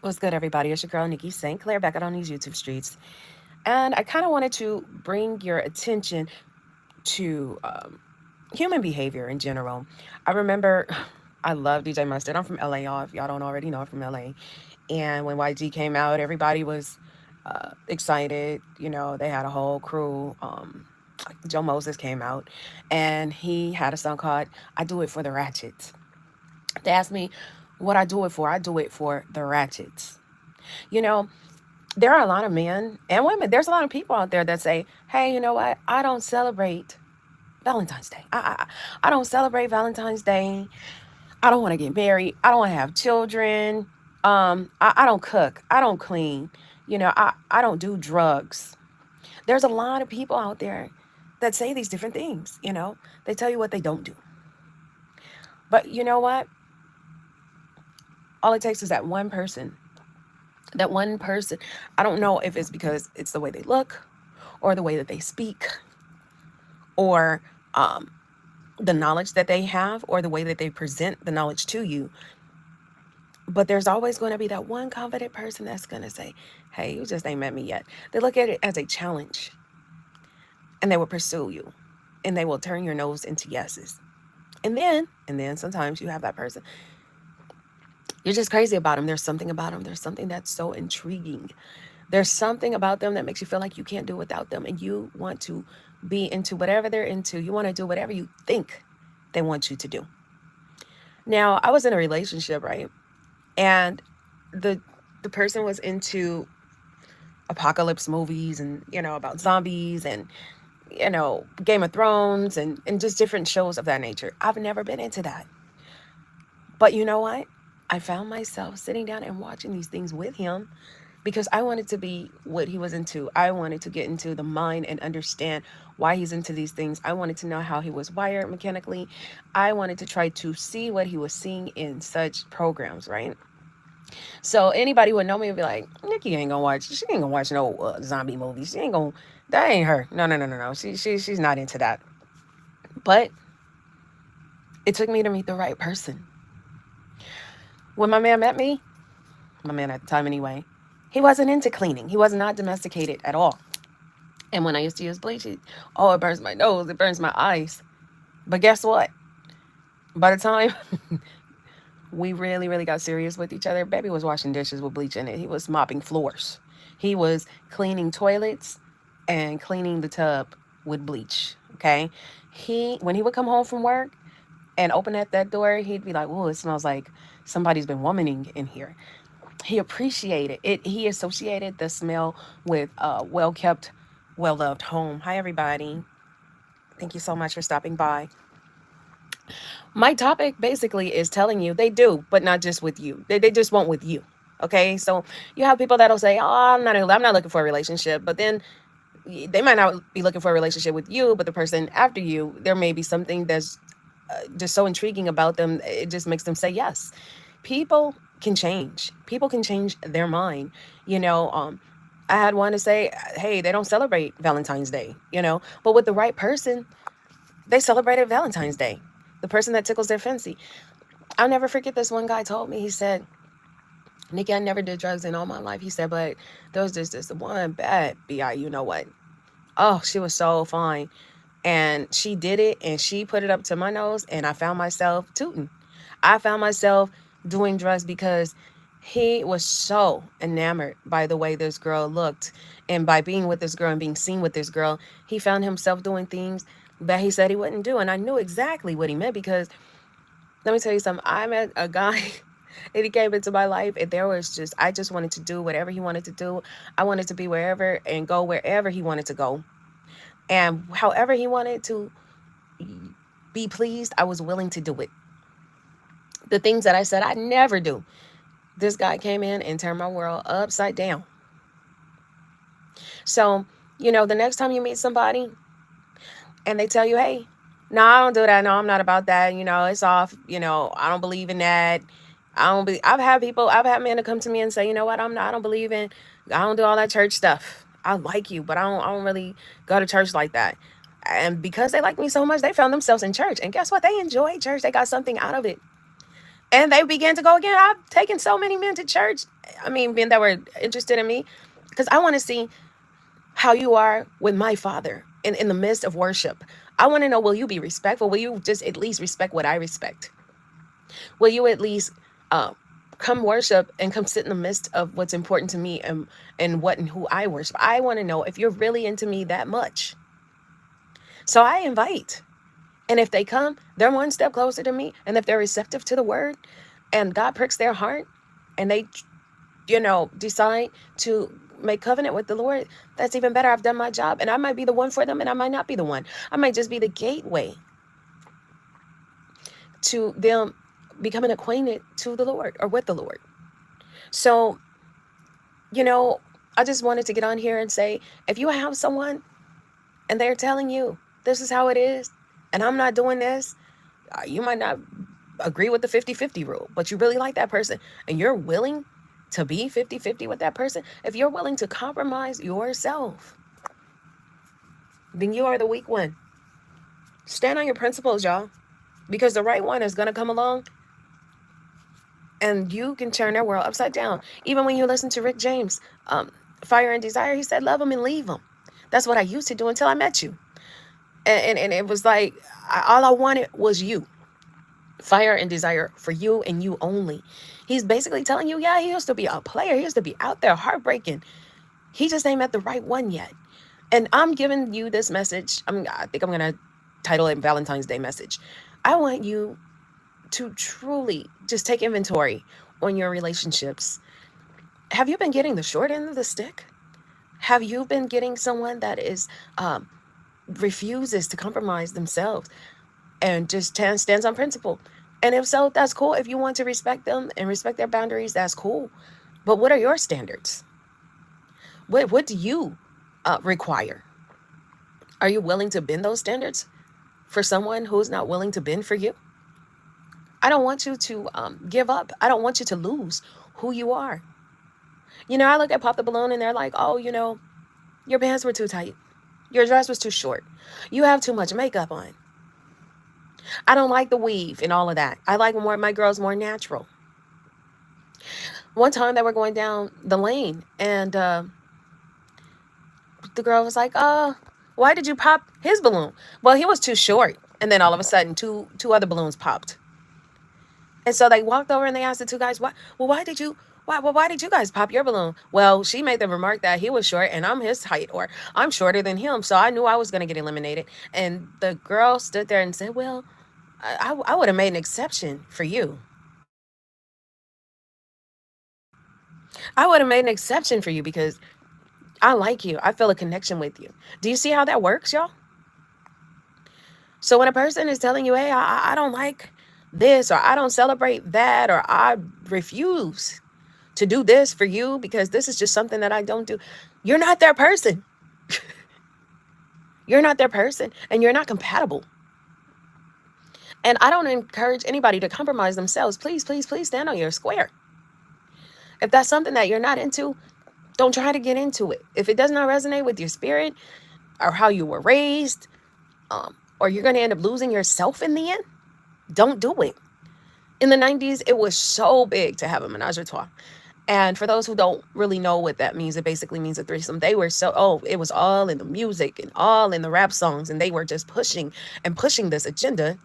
What's good, everybody? It's your girl, Nikki St. Clair, back out on these YouTube streets. And I kind of wanted to bring your attention to human behavior in general. I remember I love DJ Mustard. I'm from LA, y'all. If y'all don't already know, I'm from LA. And when YG came out, everybody was excited. You know, they had a whole crew. Joe Moses came out and he had a song called I Do It for the Ratchets. They asked me what I do it for. I do it for the Ratchets. You know, there are a lot of men and women. There's a lot of people out there that say, "Hey, you know what? I don't celebrate Valentine's Day. I don't celebrate Valentine's Day. I don't want to get married. I don't want to have children. I don't cook. I don't clean. I don't do drugs." There's a lot of people out there that say these different things. They tell you what they don't do. But you know what? All it takes is that one person. That one person. I don't know if it's because it's the way they look or the way that they speak or the knowledge that they have or the way that they present the knowledge to you. But there's always going to be that one confident person that's going to say, "Hey, you just ain't met me yet." They look at it as a challenge and they will pursue you and they will turn your nose into yeses. And then sometimes you have that person. You're just crazy about them. There's something about them. There's something that's so intriguing. There's something about them that makes you feel like you can't do without them. And you want to be into whatever they're into. You want to do whatever you think they want you to do. Now, I was in a relationship, right? And the person was into apocalypse movies and, about zombies and, Game of Thrones and just different shows of that nature. I've never been into that. But you know what? I found myself sitting down and watching these things with him because I wanted to be what he was into. I wanted to get into the mind and understand why he's into these things. I wanted to know how he was wired mechanically. I wanted to try to see what he was seeing in such programs, right? So anybody would know me would be like, "Nikki ain't gonna watch. She ain't gonna watch no zombie movies. She ain't gonna. That ain't her. No, no, no, no, no. She's not into that." But it took me to meet the right person. When my man met me, my man at the time anyway, he wasn't into cleaning. He was not domesticated at all. And when I used to use bleach, it burns my nose, it burns my eyes. But guess what? By the time we really, really got serious with each other, baby was washing dishes with bleach in it. He was mopping floors. He was cleaning toilets and cleaning the tub with bleach. Okay. When he would come home from work and open at that door, he'd be like, "Whoa, it smells like somebody's been womaning in here." He appreciated it. He associated the smell with a well kept, well loved home. Hi, everybody. Thank you so much for stopping by. My topic basically is telling you they do, but not just with you. They just won't with you. Okay. So you have people that'll say, "Oh, I'm not looking for a relationship." But then they might not be looking for a relationship with you, but the person after you, there may be something that's just so intriguing about them. It just makes them say yes. People can change. People can change their mind. You know, I had one to say, "Hey, they don't celebrate Valentine's Day," but with the right person, they celebrated Valentine's Day. The person that tickles their fancy. I'll never forget this one guy told me, he said, "Nikki, I never did drugs in all my life." He said, "But there was just this one bad BI, you know what? Oh, she was so fine. And she did it and she put it up to my nose and I found myself tooting. I found myself doing drugs because he was so enamored by the way this girl looked. And by being with this girl and being seen with this girl, he found himself doing things that he said he wouldn't do. And I knew exactly what he meant because let me tell you something. I met a guy and he came into my life and I just wanted to do whatever he wanted to do. I wanted to be wherever and go wherever he wanted to go. And however he wanted to be pleased, I was willing to do it. The things that I said I'd never do. This guy came in and turned my world upside down. So, the next time you meet somebody and they tell you, "Hey, no, I don't do that. No, I'm not about that. It's off. I don't believe in that. I've had men to come to me and say, "You know what? I don't believe in, I don't do all that church stuff. I like you, but I don't really go to church like that." And because they like me so much, they found themselves in church. And guess what? They enjoyed church. They got something out of it. And they began to go again. I've taken so many men to church I mean, men that were interested in me, because I want to see how you are with my father in the midst of worship. I want to know, will you be respectful? Will you just at least respect what I respect? Will you at least uh, come worship and come sit in the midst of what's important to me and what and who I worship? I want to know if you're really into me that much. So I invite. And if they come, they're one step closer to me. And if they're receptive to the word and God pricks their heart and they, decide to make covenant with the Lord, that's even better. I've done my job, and I might be the one for them and I might not be the one. I might just be the gateway to them becoming acquainted to the Lord or with the Lord. So, you know, I just wanted to get on here and say, if you have someone and they're telling you this is how it is, and I'm not doing this, you might not agree with the 50-50 rule, but you really like that person and you're willing to be 50-50 with that person, if you're willing to compromise yourself, then you are the weak one. Stand on your principles, y'all, because the right one is going to come along and you can turn their world upside down. Even when you listen to Rick James, Fire and Desire, he said, love them and leave them. That's what I used to do until I met you. And it was like, all I wanted was you. Fire and desire for you and you only. He's basically telling you, yeah, he used to be a player. He used to be out there heartbreaking. He just ain't met the right one yet. And I'm giving you this message. I think I'm going to title it Valentine's Day message. I want you to truly just take inventory on your relationships. Have you been getting the short end of the stick? Have you been getting someone that is refuses to compromise themselves and just stands on principle? And if so, that's cool. If you want to respect them and respect their boundaries, that's cool. But what are your standards? What do you require? Are you willing to bend those standards for someone who's not willing to bend for you? I don't want you to give up. I don't want you to lose who you are. I look at Pop the Balloon and they're like, oh, your pants were too tight. Your dress was too short. You have too much makeup on. I don't like the weave and all of that. I like my girls more natural. One time they were going down the lane and the girl was like, why did you pop his balloon? Well, he was too short. And then all of a sudden, two other balloons popped. And so they walked over and they asked the two guys, why did you guys pop your balloon? Well, she made the remark that he was short and I'm his height, or I'm shorter than him. So I knew I was going to get eliminated. And the girl stood there and said, well, I would have made an exception for you. I would have made an exception for you because I like you. I feel a connection with you. Do you see how that works, y'all? So when a person is telling you, hey, I don't like this, or I don't celebrate that, or I refuse to do this for you because this is just something that I don't do, you're not their person. You're not their person and you're not compatible. And I don't encourage anybody to compromise themselves. Please, please, please stand on your square. If that's something that you're not into, don't try to get into it. If it does not resonate with your spirit or how you were raised, or you're going to end up losing yourself in the end, don't do it. In the 90s, it was so big to have a menage a trois. And for those who don't really know what that means, it basically means a threesome. They were it was all in the music and all in the rap songs. And they were just pushing this agenda,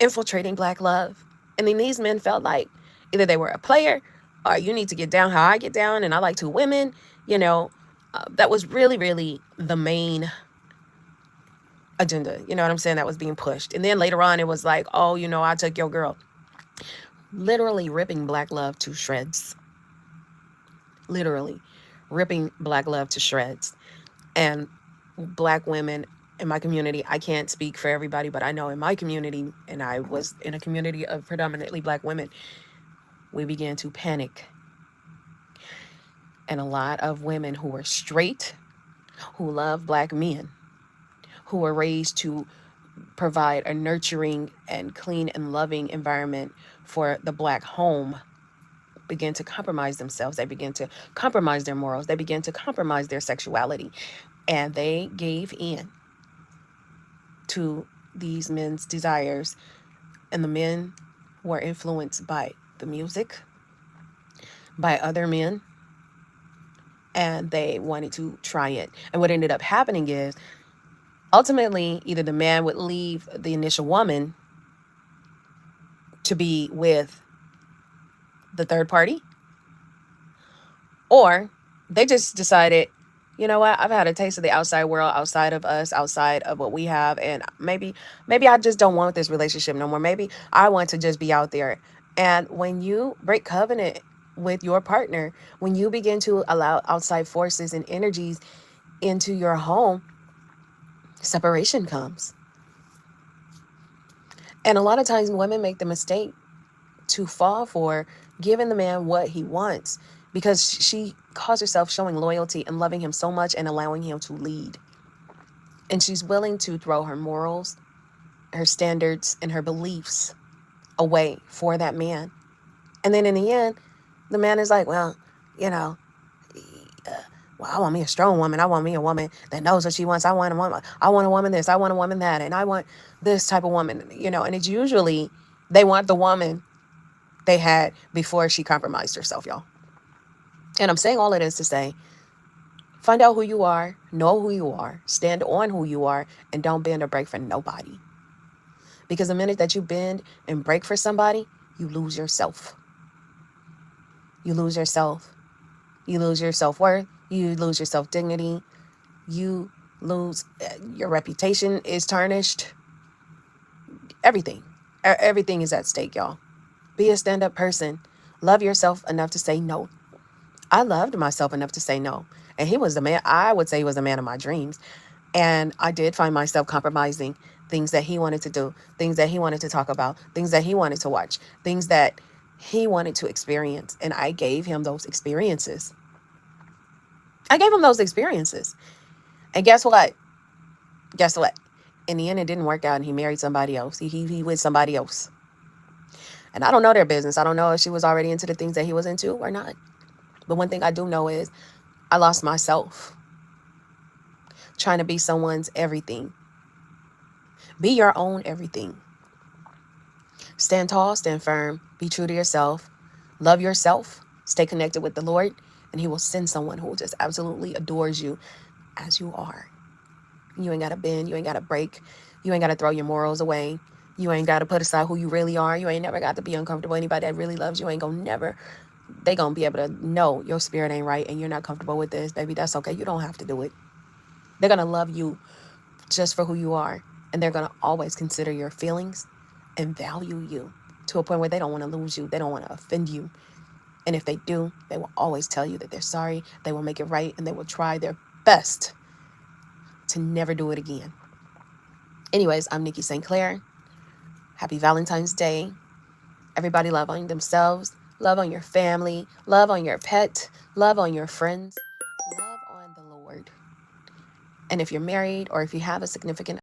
infiltrating Black love. And then these men felt like either they were a player or you need to get down how I get down. And I like two women, that was really, really the main agenda. You know what I'm saying? That was being pushed. And then later on, it was like, oh, I took your girl. Literally ripping Black love to shreds. Literally ripping Black love to shreds. And Black women in my community, I can't speak for everybody, but I know in my community, and I was in a community of predominantly Black women, we began to panic. And a lot of women who were straight, who love Black men, who were raised to provide a nurturing and clean and loving environment for the Black home, begin to compromise themselves. They begin to compromise their morals. They begin to compromise their sexuality. And they gave in to these men's desires. And the men were influenced by the music, by other men, and they wanted to try it. And what ended up happening is ultimately either the man would leave the initial woman to be with the third party, or they just decided, you know what, I've had a taste of the outside world, outside of us, outside of what we have, and maybe I just don't want this relationship no more. Maybe I want to just be out there. And when you break covenant with your partner, when you begin to allow outside forces and energies into your home, separation comes. And a lot of times women make the mistake to fall for giving the man what he wants, because she calls herself showing loyalty and loving him so much and allowing him to lead. And she's willing to throw her morals, her standards, and her beliefs away for that man. And then in the end, the man is like, well, you know, well, I want me a strong woman. I want me a woman that knows what she wants. I want a woman this. I want a woman that. And I want this type of woman, and it's usually they want the woman they had before she compromised herself, y'all. And I'm saying all of this to say, find out who you are, know who you are, stand on who you are, and don't bend or break for nobody. Because the minute that you bend and break for somebody, you lose yourself. You lose yourself. You lose your self-worth. You lose your self-dignity. You lose, your reputation is tarnished. Everything. Everything is at stake, y'all. Be a stand-up person. Love yourself enough to say no. I loved myself enough to say no. And he was the man, I would say he was the man of my dreams. And I did find myself compromising things that he wanted to do, things that he wanted to talk about, things that he wanted to watch, things that he wanted to experience. And I gave him those experiences. I gave him those experiences. And guess what? Guess what? In the end, it didn't work out, and he married somebody else. He with somebody else. And I don't know their business. I don't know if she was already into the things that he was into or not. But one thing I do know is I lost myself trying to be someone's everything. Be your own everything. Stand tall, stand firm, be true to yourself, love yourself, stay connected with the Lord, and he will send someone who just absolutely adores you as you are. You ain't got to bend, you ain't got to break, you ain't got to throw your morals away. You ain't got to put aside who you really are. You ain't never got to be uncomfortable. Anybody that really loves you ain't gonna never, they gonna be able to know your spirit ain't right and you're not comfortable with this. Baby, that's okay. You don't have to do it. They're gonna love you just for who you are. And they're gonna always consider your feelings and value you to a point where they don't want to lose you. They don't want to offend you. And if they do, they will always tell you that they're sorry. They will make it right, and they will try their best to never do it again. Anyways, I'm Nikki St. Clair. Happy Valentine's Day. Everybody love on themselves, love on your family, love on your pet, love on your friends, love on the Lord. And if you're married or if you have a significant